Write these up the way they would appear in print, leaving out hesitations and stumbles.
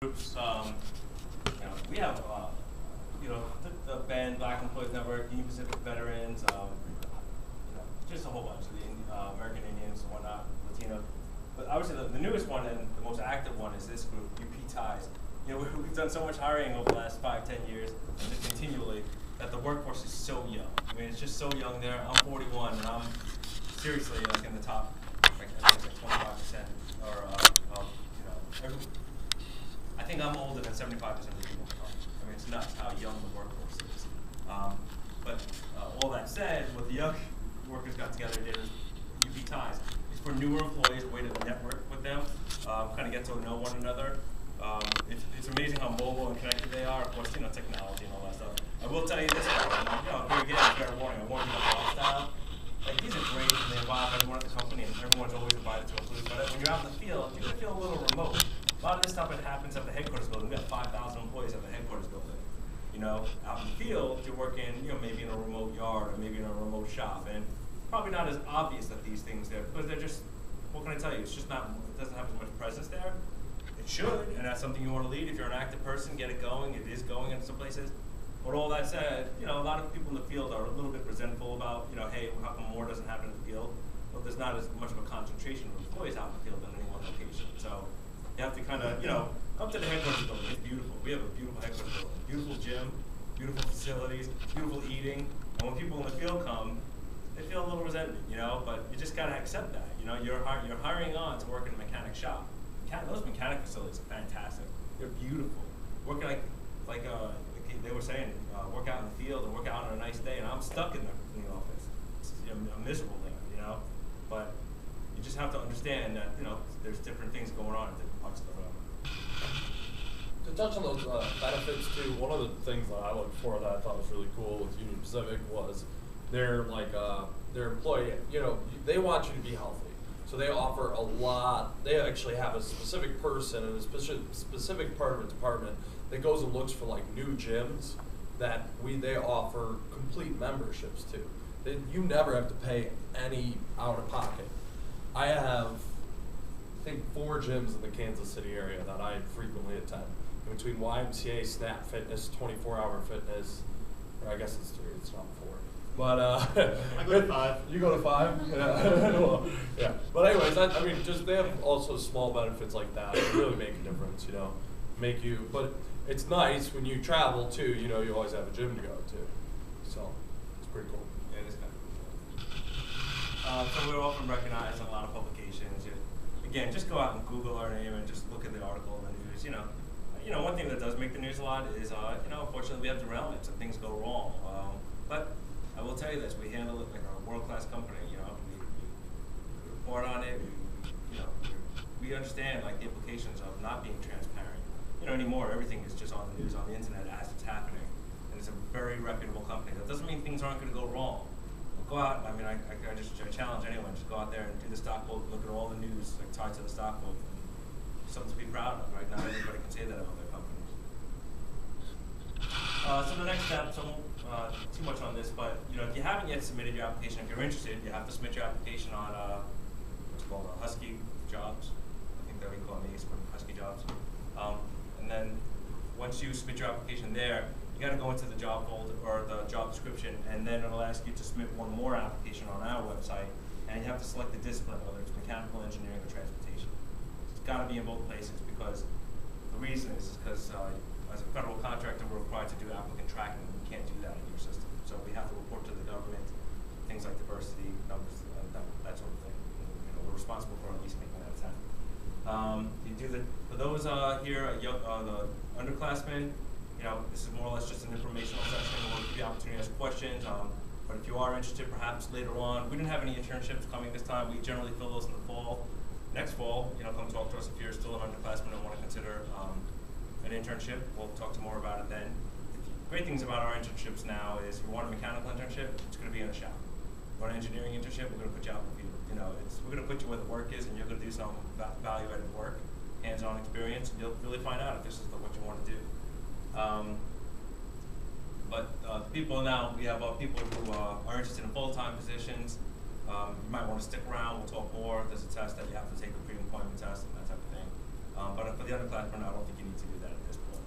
groups. We have the band Black Employees Network, Union Pacific Veterans, just a whole bunch of the American Indians and whatnot, Latino. But obviously the newest one and the most active one is this group, UP Ties. We've done so much hiring over the last 5-10 years, and just continually, that the workforce is so young. I mean, it's just so young there. I'm 41, and I'm seriously like in the top, like I think it's like 25%, or I think I'm older than 75% of the people. I mean, it's nuts how young the workforce is. But all that said, what the young workers got together did is UP Ties. It's for newer employees, a way to network with them, kind of get to know one another. It's amazing how mobile and connected they are. Of course, technology and all that stuff. I will tell you this, here again, fair warning. I warn you about the lifestyle. Like, these are great, and they involve everyone at the company, and everyone's always invited to include. But when you're out in the field, you're gonna feel a little remote. A lot of this stuff happens at the headquarters building. We have 5,000 employees at the headquarters building. Out in the field, you're working, maybe in a remote yard or maybe in a remote shop, and probably not as obvious that these things there, because they're just, what can I tell you? It's just not. It doesn't have as much presence there. It should, and that's something you want to lead. If you're an active person, get it going. It is going in some places. But all that said, a lot of people in the field are a little bit resentful about, hey, how come more doesn't happen in the field? Well, there's not as much of a concentration of employees out in the field in any one location. So you have to kind of, come to the headquarters building. It's beautiful. We have a beautiful headquarters building, beautiful gym, beautiful facilities, beautiful eating. And when people in the field come, they feel a little resentment, but you just gotta accept that. You're hiring on to work in a mechanic shop. Those mechanic facilities are fantastic. They're beautiful. Working like they were saying, work out in the field and work out on a nice day, and I'm stuck in the office. I'm miserable there, But you just have to understand that there's different things going on in different parts of the road. To touch on those benefits too, one of the things that I looked for that I thought was really cool with Union Pacific was their employee. They want you to be healthy. So they offer a lot. They actually have a specific person in a specific part of a department that goes and looks for new gyms that they offer complete memberships to. You never have to pay any out of pocket. I have, I think, 4 gyms in the Kansas City area that I frequently attend. In between YMCA, Snap Fitness, 24-hour fitness, or I guess it's 3, it's not 4. But I go to 5. You go to 5? Yeah. Well, yeah. But anyways, just they have also small benefits like that that really make a difference, but it's nice when you travel too, you always have a gym to go to. So it's pretty cool. Yeah, it is kind of cool. So we're often recognized in a lot of publications. Again, just go out and Google our name and just look at the article in the news. One thing that does make the news a lot is, unfortunately we have derailments and things go wrong. But I will tell you this: we handle it like a world-class company. We report on it. We understand the implications of not being transparent. Anymore, everything is just on the news, on the internet as it's happening, and it's a very reputable company. That doesn't mean things aren't going to go wrong. Go out. I just challenge anyone. Just go out there and do the stock quote. Look at all the news tied to the stock quote. Something to be proud of, right? Not everybody can say that about their companies. So the next step, so too much on this, but if you haven't yet submitted your application, if you're interested, you have to submit your application on what's called Husky Jobs. I think that we call it Husky Jobs. And then once you submit your application there, you got to go into the job folder or the job description, and then it'll ask you to submit one more application on our website, and you have to select the discipline, whether it's mechanical engineering or transportation. It's got to be in both places, because the reason is because as a federal contractor, we're required to do applicant tracking. We can't do that in your system, so we have to report to the government things like diversity numbers, that sort of thing. We're responsible for at least making that attempt. For those here, the underclassmen, this is more or less just an informational session. We'll give you the opportunity to ask questions. But if you are interested, perhaps later on, we didn't have any internships coming this time. We generally fill those in the fall. Next fall, come talk to us if you're still an underclassman and want to consider an internship. We'll talk to more about it then. Great things about our internships now is if you want a mechanical internship, it's going to be in a shop. If you want an engineering internship, we're going to put you out in the field. We're going to put you where the work is, and you're going to do some value-added work, hands-on experience, and you'll really find out if this is what you want to do. But people now, we have people who are interested in full-time positions. You might want to stick around. We'll talk more. There's a test that you have to take, a pre-employment test and that type of thing. But for the underclassmen, I don't think you need to do that at this point.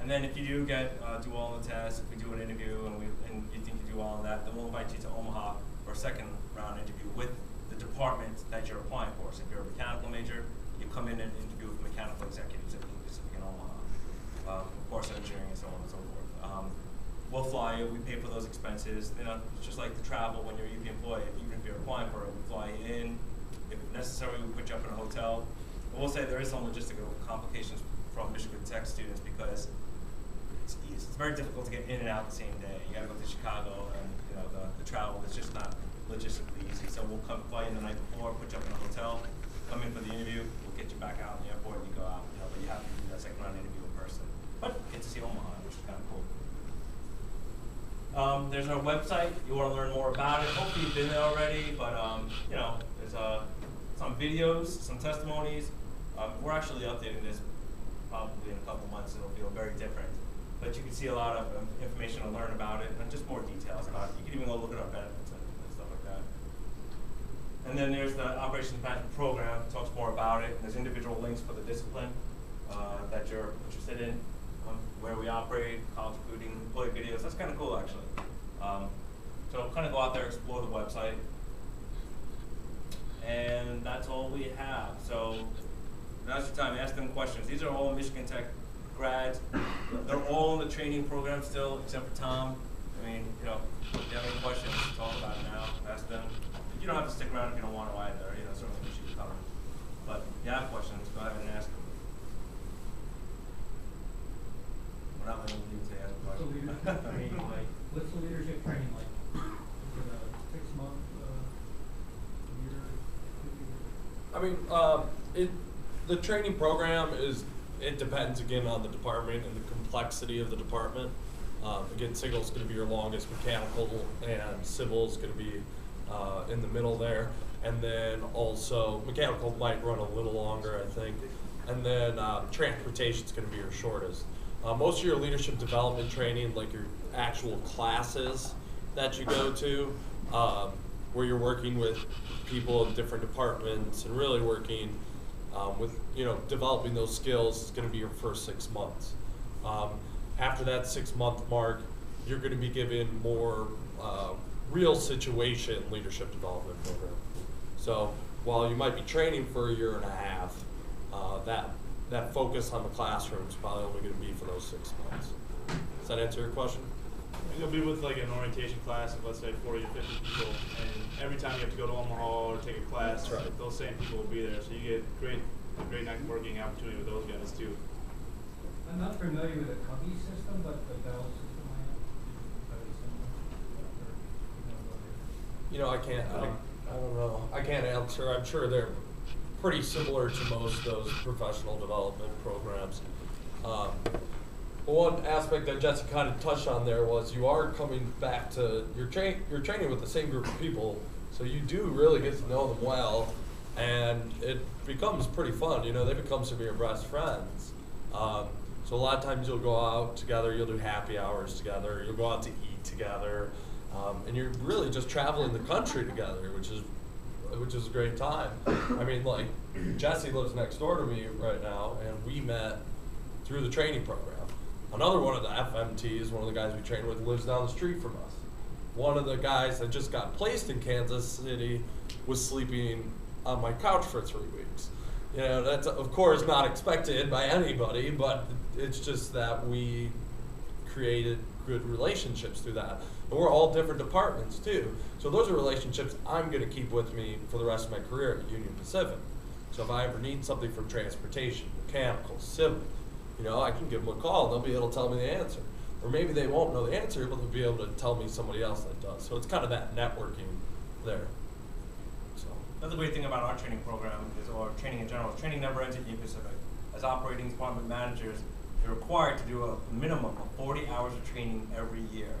And then if you do do well on the test, if we do an interview and you think you do well on that, then we'll invite you to Omaha for a second round interview with the department that you're applying for. So if you're a mechanical major, you come in and interview with mechanical executives at Union Pacific in Omaha. Of course, engineering and so on and so forth. We'll fly you, we pay for those expenses. You know, it's just like the travel when you're a UP employee. Even if you're applying for it, we fly you in. If necessary, we put you up in a hotel. I will say there is some logistical complications from Michigan Tech students because it's very difficult to get in and out the same day. You gotta go to Chicago, and you know the travel is just not logistically easy. So we'll come fly in the night before, put you up in a hotel, come in for the interview, we'll get you back out in the airport, and you go out. You know, but you have to do that second round interview in person. But get to see Omaha, which is kind of cool. There's our website. You want to learn more about it. Hopefully you've been there already, but you know, there's some videos, some testimonies. We're actually updating this probably in a couple months. It'll feel very different, but you can see a lot of information to learn about it and just more details about it. You can even go look at our benefits and stuff like that. And then there's the operations management program. It talks more about it. There's individual links for the discipline that you're interested in. Where we operate, college recruiting, employee videos. That's kind of cool, actually. So kind of go out there, explore the website. And that's all we have. So now's your time. Ask them questions. These are all Michigan Tech grads. They're all in the training program still, except for Tom. I mean, you know, if you have any questions, talk about it now. Ask them. You don't have to stick around if you don't want to either. You know, certainly appreciate you coming. But if you have questions, go ahead and ask them. We're not letting you to ask questions. I mean, like, what's the leadership training like? Is it a 6-month, year, 2 years? I mean, the training program it depends again on the department and the complexity of the department. Again, signal is going to be your longest, mechanical and civil is going to be in the middle there. And then also mechanical might run a little longer, I think. And then transportation is going to be your shortest. Most of your leadership development training, like your actual classes that you go to, where you're working with people in different departments and really working with, you know, developing those skills is going to be your first 6 months. After that 6-month mark, you're going to be given more real situation leadership development program. So while you might be training for a year and a half, that focus on the classroom is probably only going to be for those 6 months. Does that answer your question? You'll be with like an orientation class of, let's say, 40 or 50 people, and every time you have to go to Omaha or take a class, That's right. those same people will be there. So you get a great networking opportunity with those guys too. I'm not familiar with the Cubby system, but the Bell system I am. Very similar. You know, I don't know. I can't answer. I'm sure they're pretty similar to most of those professional development programs. One aspect that Jesse kind of touched on there was you are coming back to you're training with the same group of people, so you do really get to know them well, and it becomes pretty fun. You know, they become some of your best friends. So a lot of times you'll go out together, you'll do happy hours together, you'll go out to eat together, and you're really just traveling the country together, which is a great time. I mean, like, Jesse lives next door to me right now, and we met through the training program. Another one of the FMTs, one of the guys we train with, lives down the street from us. One of the guys that just got placed in Kansas City was sleeping on my couch for 3 weeks. You know, that's of course not expected by anybody, but it's just that we created good relationships through that. And we're all different departments too. So those are relationships I'm going to keep with me for the rest of my career at Union Pacific. So if I ever need something from transportation, mechanical, civil, you know, I can give them a call and they'll be able to tell me the answer. Or maybe they won't know the answer, but they'll be able to tell me somebody else that does. So it's kind of that networking there. So Another great thing about our training program is, or training in general, training never ends at Union Pacific. As operating department managers, you're required to do a minimum of 40 hours of training every year.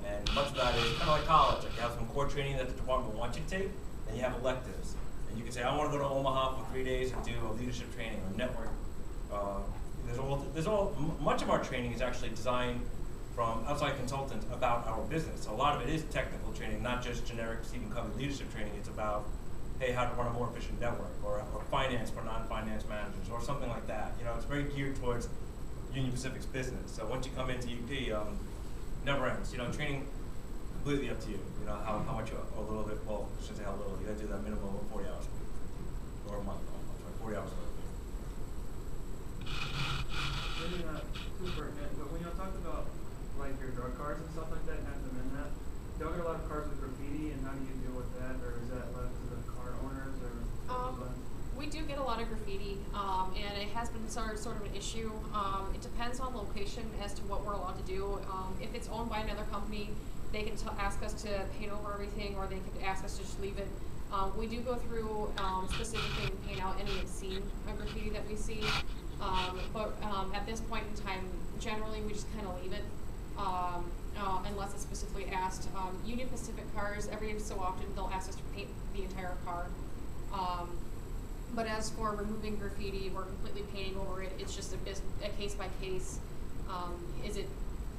And much of that is kind of like college. Like you have some core training that the department wants you to take, and you have electives. And you can say, I want to go to Omaha for 3 days and do a leadership training or network. Much of our training is actually designed from outside consultants about our business. So a lot of it is technical training, not just generic Stephen Covey leadership training. It's about hey, how to run a more efficient network, or finance for non-finance managers, or something like that. You know, it's very geared towards Union Pacific's business. So once you come into UP, never ends. You know, training completely up to you. You know, how much a little bit, well, I shouldn't say how little, you gotta do that minimum of 40 hours a week, or a month, I'm sorry, 40 hours a week. Maybe not too pertinent, but when y'all talked about like your drug cards and stuff like that, and having them in that, y'all get a lot of cards with graffiti, and how do you deal with that, or is that left to the card owners, or? We do get a lot of graffiti, and it has been sort of an issue. It depends on location as to what we're allowed to do. If it's owned by another company, they can ask us to paint over everything, or they can ask us to just leave it. We do go through specifically and paint out any obscene graffiti that we see, but at this point in time, generally we just kind of leave it. Unless it's specifically asked. Union Pacific cars, every so often they'll ask us to paint the entire car. But as for removing graffiti or completely painting over it, it's just a case by case. Is it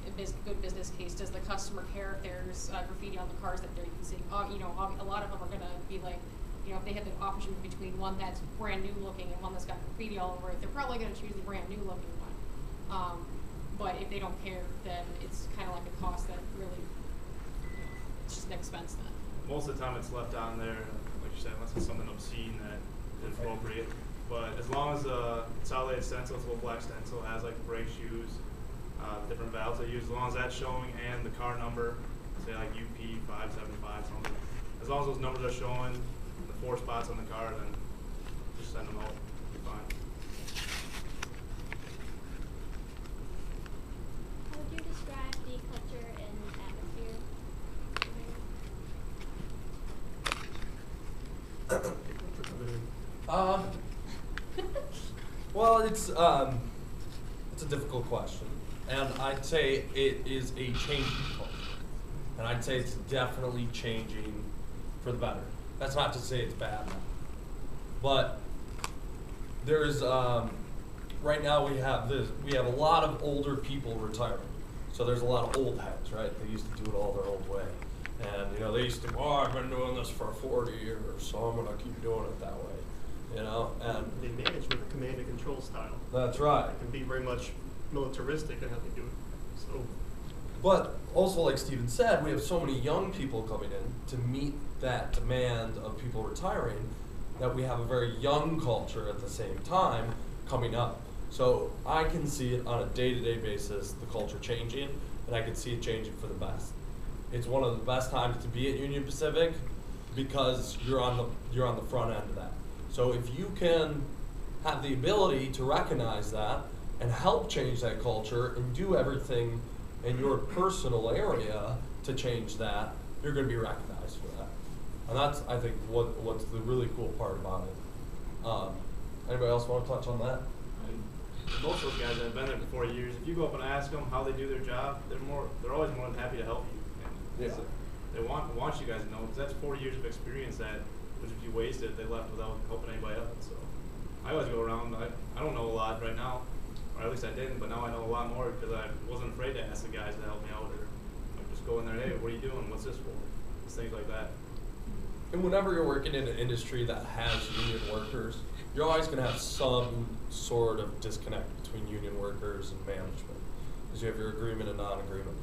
a good business case? Does the customer care if there's graffiti on the cars that they're using? You know, a lot of them are gonna be like, you know, if they have the option between one that's brand new looking and one that's got graffiti all over it, they're probably gonna choose the brand new looking one. But if they don't care, then it's kind of like a cost that really, you know, it's just an expense then. Most of the time it's left on there, like you said, unless it's something obscene that is appropriate. But as long as the consolidated stencil, it's a little black stencil, has like the brake shoes, different valves they use, as long as that's showing and the car number, say like UP 575 something. As long as those numbers are showing, the 4 spots on the car, then just send them out, it'll be fine. How would you describe the culture and atmosphere? Well, it's a difficult question, and I'd say it is a changing culture, and I'd say it's definitely changing for the better. That's not to say it's bad, but there's right now we have a lot of older people retiring, so there's a lot of old heads, right? They used to do it all their old way, and you know they used to go, oh, I've been doing this for 40 years, so I'm gonna keep doing it that way. You know, and they manage with a command and control style. That's right. It can be very much militaristic in how they do it. So, but also, like Steven said, we have so many young people coming in to meet that demand of people retiring that we have a very young culture at the same time coming up. So I can see it on a day-to-day basis, the culture changing, and I can see it changing for the best. It's one of the best times to be at Union Pacific because you're on the front end of that. So if you can have the ability to recognize that and help change that culture and do everything in your personal area to change that, you're going to be recognized for that. And that's, I think, what's the really cool part about it. Anybody else want to touch on that? And most of those guys that have been there for 4 years, if you go up and ask them how they do their job, they're always more than happy to help you. And Yeah. They want you guys to know, because that's 4 years of experience that, which if you wasted, they left without helping anybody else. So I always go around, I don't know a lot right now, or at least I didn't, but now I know a lot more because I wasn't afraid to ask the guys to help me out, or just go in there, hey, what are you doing? What's this for? Just things like that. And whenever you're working in an industry that has union workers, you're always going to have some sort of disconnect between union workers and management, because you have your agreement and non-agreement.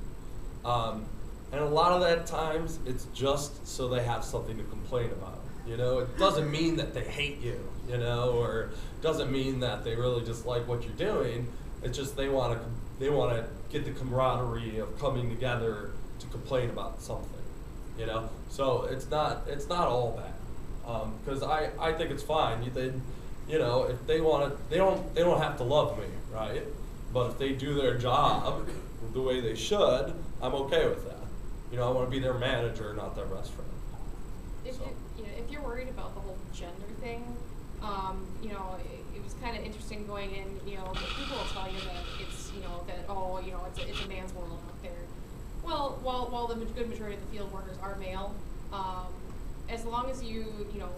And a lot of that times, it's just so they have something to complain about. You know, it doesn't mean that they hate you, you know, or doesn't mean that they really dislike what you're doing. It's just they want to get the camaraderie of coming together to complain about something, you know. So it's not all bad, because I think it's fine. You know, if they want to, they don't have to love me, right? But if they do their job the way they should, I'm okay with that. You know, I want to be their manager, not their best friend. If you're worried about the whole gender thing, you know, it was kind of interesting going in. You know, people will tell you that it's, you know, that it's a man's world out there. Well, while the good majority of the field workers are male, as long as you know,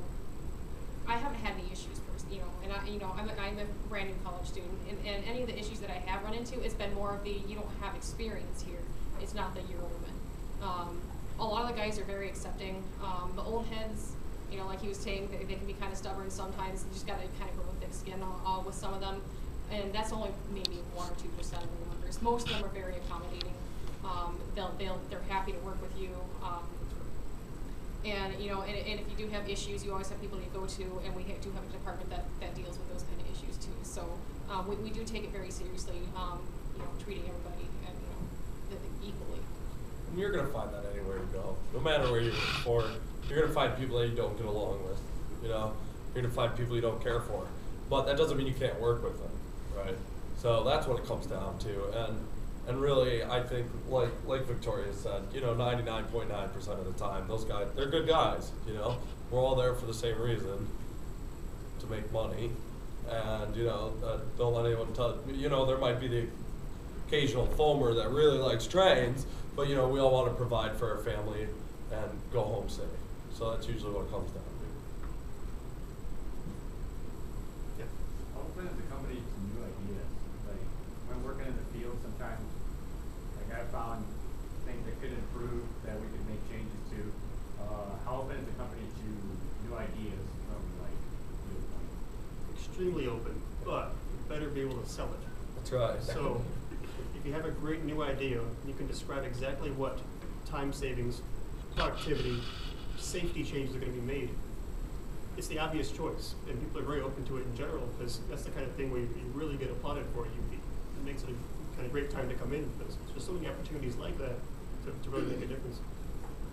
I haven't had any issues first, you know, I'm a brand new college student, and any of the issues that I have run into, it's been more of the you don't have experience here. It's not that you're a woman. A lot of the guys are very accepting. The old heads, You know, like he was saying, they can be kind of stubborn sometimes. You just got to kind of grow a thick skin with some of them, and that's only maybe 1 or 2% of the workers. Most of them are very accommodating. They're happy to work with you. And you know, and if you do have issues, you always have people you go to, and we do have a department that deals with those kind of issues too. So we do take it very seriously. You know, treating everybody equally. And you're gonna find that anywhere you go, no matter where you work for. You're gonna find people that you don't get along with. You know, you're gonna find people you don't care for. But that doesn't mean you can't work with them, right? So that's what it comes down to. And really, I think, like Victoria said, you know, 99.9% of the time, those guys, they're good guys, you know? We're all there for the same reason, to make money. And, you know, don't let anyone tell, you know, there might be the occasional foamer that really likes trains, but, you know, we all want to provide for our family and go home safe. So that's usually what it comes down to. Yeah. How open is the company to new ideas? Like, when working in the field, sometimes, like, I found things that could improve that we could make changes to. How open is the company to new ideas from, like, viewpoint? Extremely open, but you better be able to sell it. That's right. So, if you have a great new idea, you can describe exactly what time savings, productivity, safety changes are going to be made. It's the obvious choice, and people are very open to it in general, because that's the kind of thing where you really get applauded for. It makes it a kind of great time to come in, because there's so many opportunities like that to really make a difference.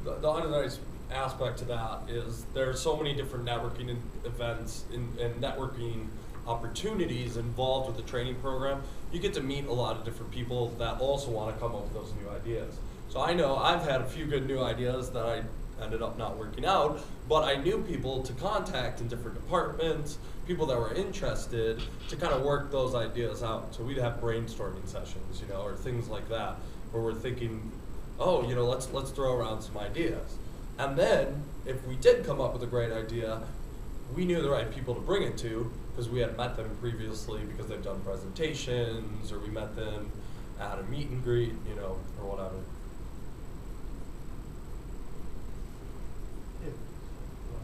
The other nice aspect to that is there's so many different networking events and networking opportunities involved with the training program. You get to meet a lot of different people that also want to come up with those new ideas. So I know I've had a few good new ideas that I ended up not working out, but I knew people to contact in different departments, people that were interested to kind of work those ideas out. So we'd have brainstorming sessions, you know, or things like that, where we're thinking, oh, you know, let's throw around some ideas. And then if we did come up with a great idea, we knew the right people to bring it to, because we had met them previously because they've done presentations, or we met them at a meet and greet, you know, or whatever.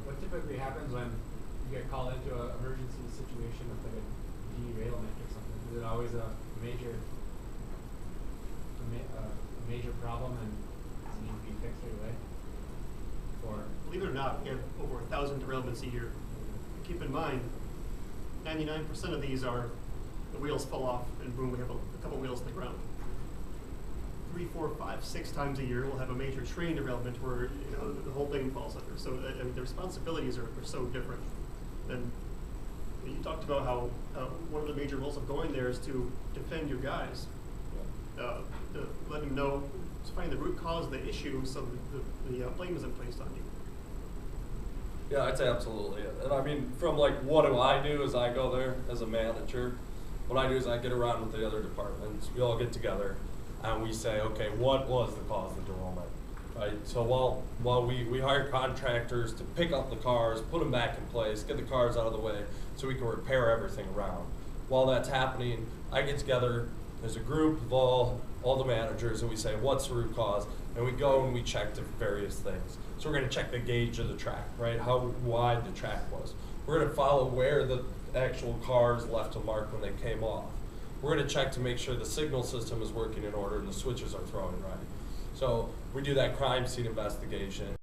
What typically happens when you get called into an emergency situation with like a derailment or something? Is it always a major problem and does it need to be fixed right away? Or Believe it or not, we have over 1,000 derailments a year. Keep in mind, 99% of these are the wheels fall off and boom, we have a couple wheels in the ground. 3, 4, 5, 6 times a year we'll have a major train derailment where, you know, the whole thing falls under. So the responsibilities are so different. And you talked about how one of the major roles of going there is to defend your guys, to let them know, to find the root cause of the issue, so the blame isn't placed on you. Yeah, I'd say absolutely. And I mean, from like, what do I do as I go there as a manager? What I do is I get around with the other departments. We all get together and we say, okay, what was the cause of the derailment? Right? So while we hire contractors to pick up the cars, put them back in place, get the cars out of the way so we can repair everything around. While that's happening, I get together as a group of all the managers and we say, what's the root cause? And we go and we check the various things. So we're going to check the gauge of the track, right? How wide the track was. We're going to follow where the actual cars left a mark when they came off. We're going to check to make sure the signal system is working in order and the switches are throwing right. So we do that crime scene investigation.